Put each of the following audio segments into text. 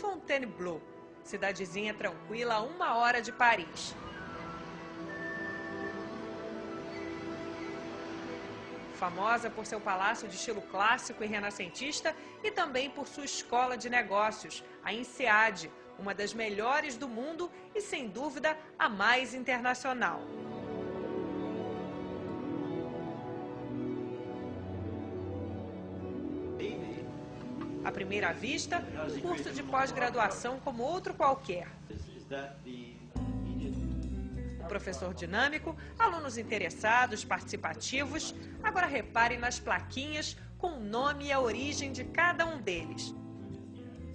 Fontainebleau, cidadezinha tranquila a 1 hora de Paris. Famosa por seu palácio de estilo clássico e renascentista e também por sua escola de negócios, a INSEAD, uma das melhores do mundo e, sem dúvida, a mais internacional. À primeira vista, um curso de pós-graduação como outro qualquer. Um professor dinâmico, alunos interessados, participativos. Agora reparem nas plaquinhas com o nome e a origem de cada um deles.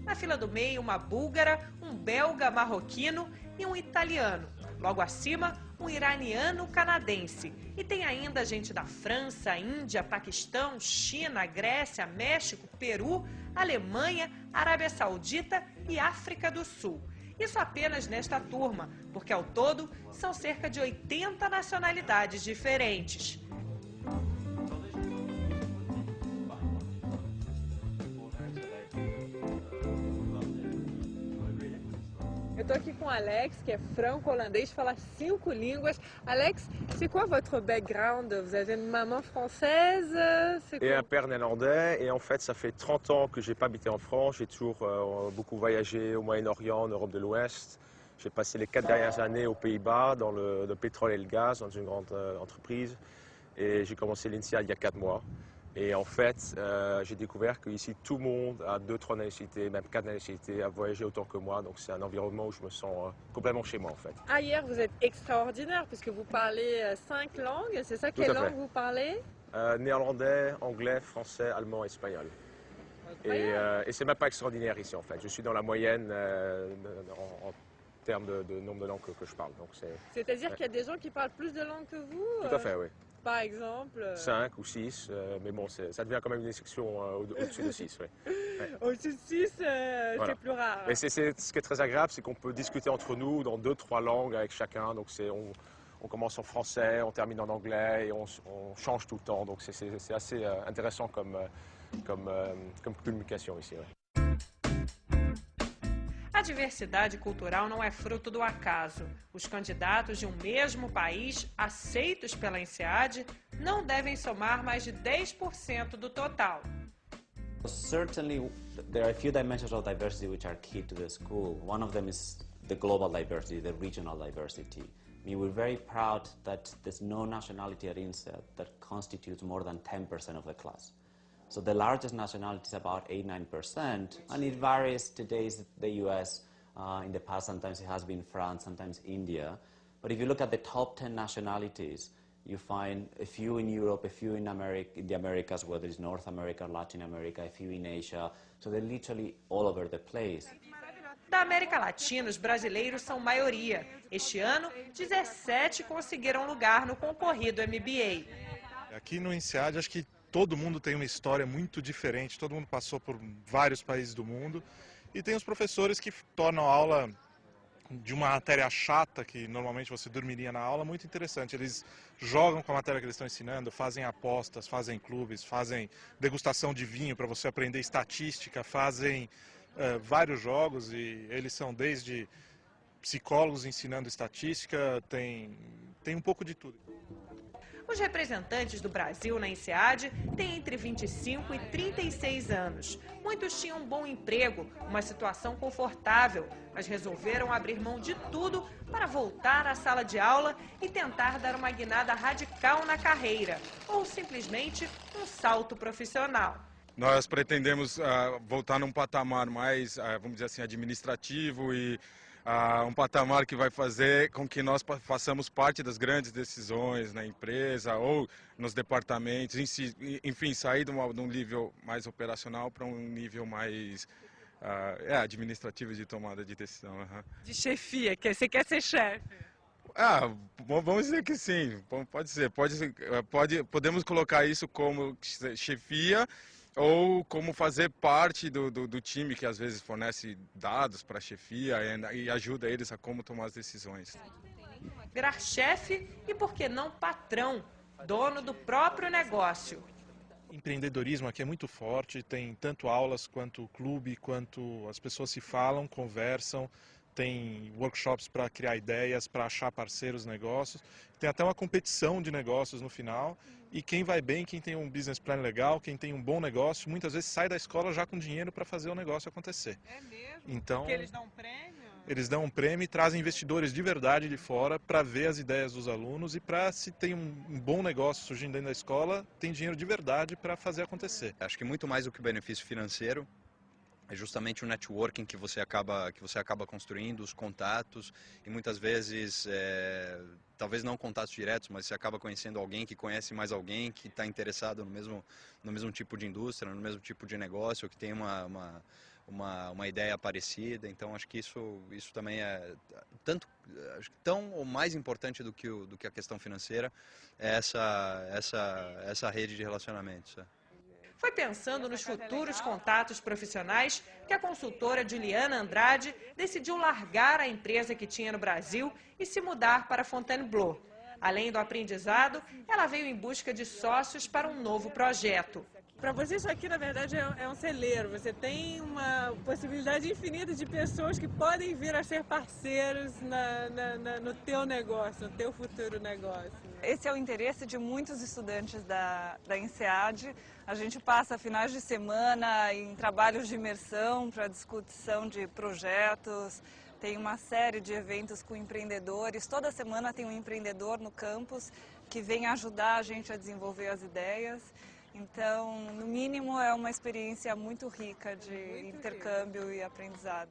Na fila do meio, uma búlgara, um belga marroquino e um italiano. Logo acima, um iraniano canadense. E tem ainda gente da França, Índia, Paquistão, China, Grécia, México, Peru, Alemanha, Arábia Saudita e África do Sul. Isso apenas nesta turma, porque ao todo são cerca de 80 nacionalidades diferentes. Eu estou aqui com o Alex, que é franco-holandês, fala 5 línguas. Alex, c'est quoi votre background? Vous avez une maman française? Et un père néerlandais. Et en fait, ça fait 30 ans que je n'ai pas habité en France. J'ai toujours beaucoup voyagé au Moyen-Orient, en Europe de l'Ouest. J'ai passé les 4 dernières années aux Pays-Bas, dans le pétrole et le gaz, dans une grande entreprise. Et j'ai commencé l'INSEAD il y a 4 mois. Et en fait, j'ai découvert qu'ici, tout le monde a 2, 3 nationalités, même 4 nationalités, a voyagé autant que moi. Donc c'est un environnement où je me sens complètement chez moi, en fait. Ah, hier, vous êtes extraordinaire, puisque vous parlez 5 langues. C'est ça? Quelle langue vous parlez? Néerlandais, anglais, français, allemand, espagnol. Et c'est même pas extraordinaire ici, en fait. Je suis dans la moyenne en termes de nombre de langues que je parle. C'est-à-dire qu'il y a des gens qui parlent plus de langues que vous? Tout à fait, oui. Par exemple 5 ou 6, mais bon, ça devient quand même une exception au-dessus de 6. Oui. Ouais. Au-dessus de 6, voilà. C'est plus rare. Mais ce qui est très agréable, c'est qu'on peut discuter entre nous dans 2, 3 langues avec chacun. Donc on commence en français, on termine en anglais et on change tout le temps. Donc c'est assez intéressant comme communication ici. Ouais. A diversidade cultural não é fruto do acaso. Os candidatos de um mesmo país, aceitos pela INSEAD, não devem somar mais de 10% do total. Certainly, there are a few dimensions of diversity which are key to the school. One of them is the global diversity, the regional diversity. I mean, we're very proud that there's no nationality at INSEAD that constitutes more than 10% of the class. So the largest nationality is about 8–9%, and it varies. Today is the US, in the past sometimes it has been France, sometimes India. But if you look at the top 10 nationalities, you find a few in Europe, a few in the Americas, whether it's North America, Latin America, a few in Asia. So they're literally all over the place. Da América Latina, os brasileiros são maioria. Este ano, 17 conseguiram lugar no concorrido MBA. Aqui no INSEAD, acho que todo mundo tem uma história muito diferente, todo mundo passou por vários países do mundo e tem os professores que tornam a aula de uma matéria chata, que normalmente você dormiria na aula, muito interessante. Eles jogam com a matéria que eles estão ensinando, fazem apostas, fazem clubes, fazem degustação de vinho para você aprender estatística, fazem vários jogos e eles são desde psicólogos ensinando estatística, tem um pouco de tudo. Os representantes do Brasil na INSEAD têm entre 25 e 36 anos. Muitos tinham um bom emprego, uma situação confortável, mas resolveram abrir mão de tudo para voltar à sala de aula e tentar dar uma guinada radical na carreira, ou simplesmente um salto profissional. Nós pretendemos voltar num patamar mais, vamos dizer assim, administrativo e um patamar que vai fazer com que nós façamos parte das grandes decisões na empresa ou nos departamentos, enfim, sair de um nível mais operacional para um nível mais administrativo de tomada de decisão. De chefia, você quer ser chefe? Vamos dizer que sim, pode ser. Podemos colocar isso como chefia, ou como fazer parte do time que às vezes fornece dados para a chefia e ajuda eles a como tomar as decisões. Virar chefe e, por que não, patrão, dono do próprio negócio. empreendedorismo aqui é muito forte, tem tanto aulas quanto clube, quanto as pessoas se falam, conversam, tem workshops para criar ideias, para achar parceiros, negócios, tem até uma competição de negócios no final, e quem vai bem, quem tem um business plan legal, quem tem um bom negócio, muitas vezes sai da escola já com dinheiro para fazer o negócio acontecer. É mesmo? Então, porque eles dão um prêmio? Eles dão um prêmio e trazem investidores de verdade de fora para ver as ideias dos alunos e para, se tem um bom negócio surgindo dentro da escola, tem dinheiro de verdade para fazer acontecer. Acho que muito mais do que o benefício financeiro, é justamente o networking que você acaba construindo, os contatos, e muitas vezes, talvez não contatos diretos, mas você acaba conhecendo alguém que conhece mais alguém que está interessado no mesmo tipo de indústria, no mesmo tipo de negócio, que tem uma ideia parecida. Então acho que isso também é acho que tão ou mais importante do que a questão financeira, é essa rede de relacionamentos. Foi pensando nos futuros contatos profissionais que a consultora Juliana Andrade decidiu largar a empresa que tinha no Brasil e se mudar para Fontainebleau. Além do aprendizado, ela veio em busca de sócios para um novo projeto. Para você isso aqui, na verdade, é um celeiro. Você tem uma possibilidade infinita de pessoas que podem vir a ser parceiros no teu negócio, no teu futuro negócio. Esse é o interesse de muitos estudantes da INSEAD. A gente passa finais de semana em trabalhos de imersão para discussão de projetos. Tem uma série de eventos com empreendedores. Toda semana tem um empreendedor no campus que vem ajudar a gente a desenvolver as ideias. Então, no mínimo, é uma experiência muito rica de intercâmbio e aprendizado.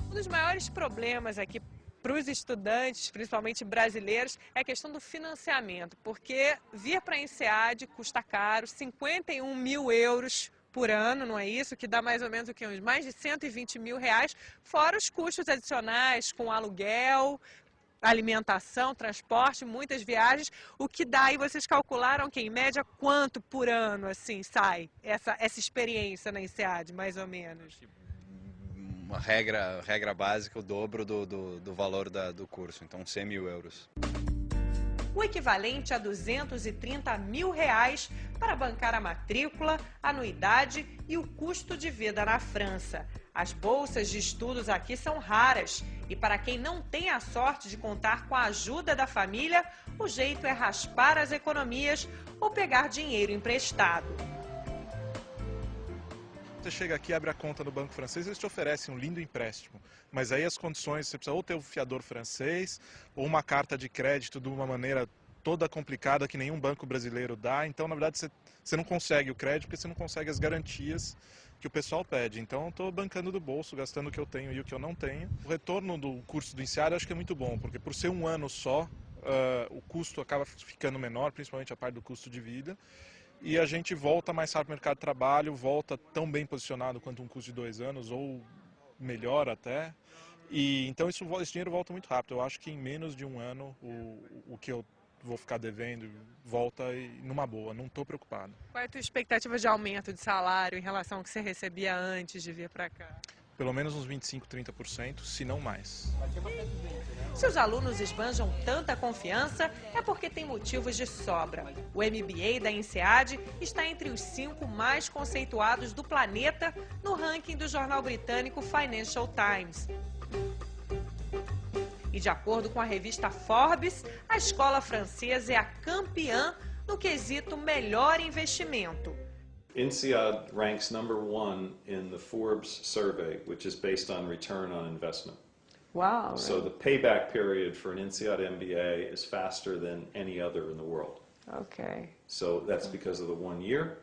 Um dos maiores problemas aqui para os estudantes, principalmente brasileiros, é a questão do financiamento, porque vir para a INSEAD custa caro, 51 mil euros por ano, não é isso? Que dá mais ou menos o quê? Mais de 120 mil reais, fora os custos adicionais com aluguel, alimentação, transporte, muitas viagens, o que dá, e vocês calcularam que em média quanto por ano assim sai essa experiência na INSEAD, mais ou menos? Uma regra básica, o dobro do valor do curso, então 100 mil euros. O equivalente a 230 mil reais para bancar a matrícula, anuidade e o custo de vida na França. As bolsas de estudos aqui são raras e para quem não tem a sorte de contar com a ajuda da família, o jeito é raspar as economias ou pegar dinheiro emprestado. Você chega aqui, abre a conta no banco francês, eles te oferecem um lindo empréstimo, mas aí as condições, você precisa ou ter um fiador francês, ou uma carta de crédito de uma maneira toda complicada que nenhum banco brasileiro dá. Então, na verdade, você não consegue o crédito porque você não consegue as garantias que o pessoal pede. Então, eu estou bancando do bolso, gastando o que eu tenho e o que eu não tenho. O retorno do curso do INSEAD eu acho que é muito bom, porque por ser um ano só, o custo acaba ficando menor, principalmente a parte do custo de vida. E a gente volta mais rápido para o mercado de trabalho, volta tão bem posicionado quanto um curso de 2 anos, ou melhor até. E então esse dinheiro volta muito rápido. Eu acho que em menos de um ano o que eu vou ficar devendo volta numa boa, não estou preocupado. Qual é a tua expectativa de aumento de salário em relação ao que você recebia antes de vir para cá? Pelo menos uns 25, 30%, se não mais. Se os alunos esbanjam tanta confiança, é porque tem motivos de sobra. O MBA da INSEAD está entre os 5 mais conceituados do planeta no ranking do jornal britânico Financial Times. E de acordo com a revista Forbes, a escola francesa é a campeã no quesito melhor investimento. INSEAD ranks #1 in the Forbes survey, which is based on return on investment. Wow. So the payback period for an INSEAD MBA is faster than any other in the world. Okay. So that's because of the 1 year,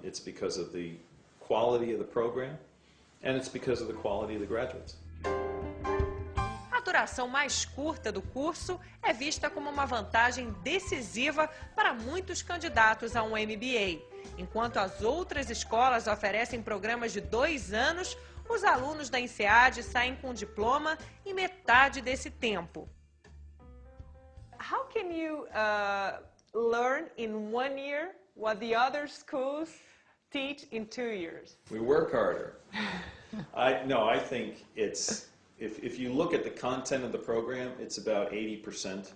it's because of the quality of the program, and it's because of the quality of the graduates. A duração mais curta do curso é vista como uma vantagem decisiva para muitos candidatos a um MBA. Enquanto as outras escolas oferecem programas de 2 anos, os alunos da INSEAD saem com diploma em metade desse tempo. How can you learn in 1 year what the other schools teach in 2 years? We work harder. I think it's if you look at the content of the program, it's about 80%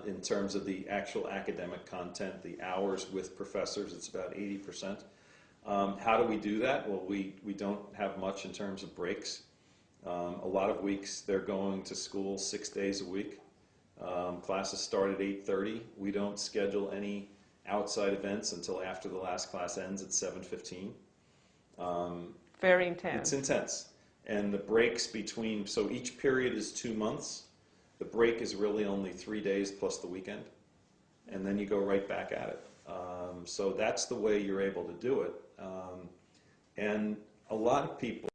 in terms of the actual academic content, the hours with professors, it's about 80%. How do we do that? Well, we don't have much in terms of breaks. A lot of weeks they're going to school 6 days a week. Classes start at 8:30. We don't schedule any outside events until after the last class ends at 7:15. Very intense. It's intense. And the breaks between, so each period is 2 months. The break is really only 3 days plus the weekend. And then you go right back at it. So that's the way you're able to do it. And a lot of people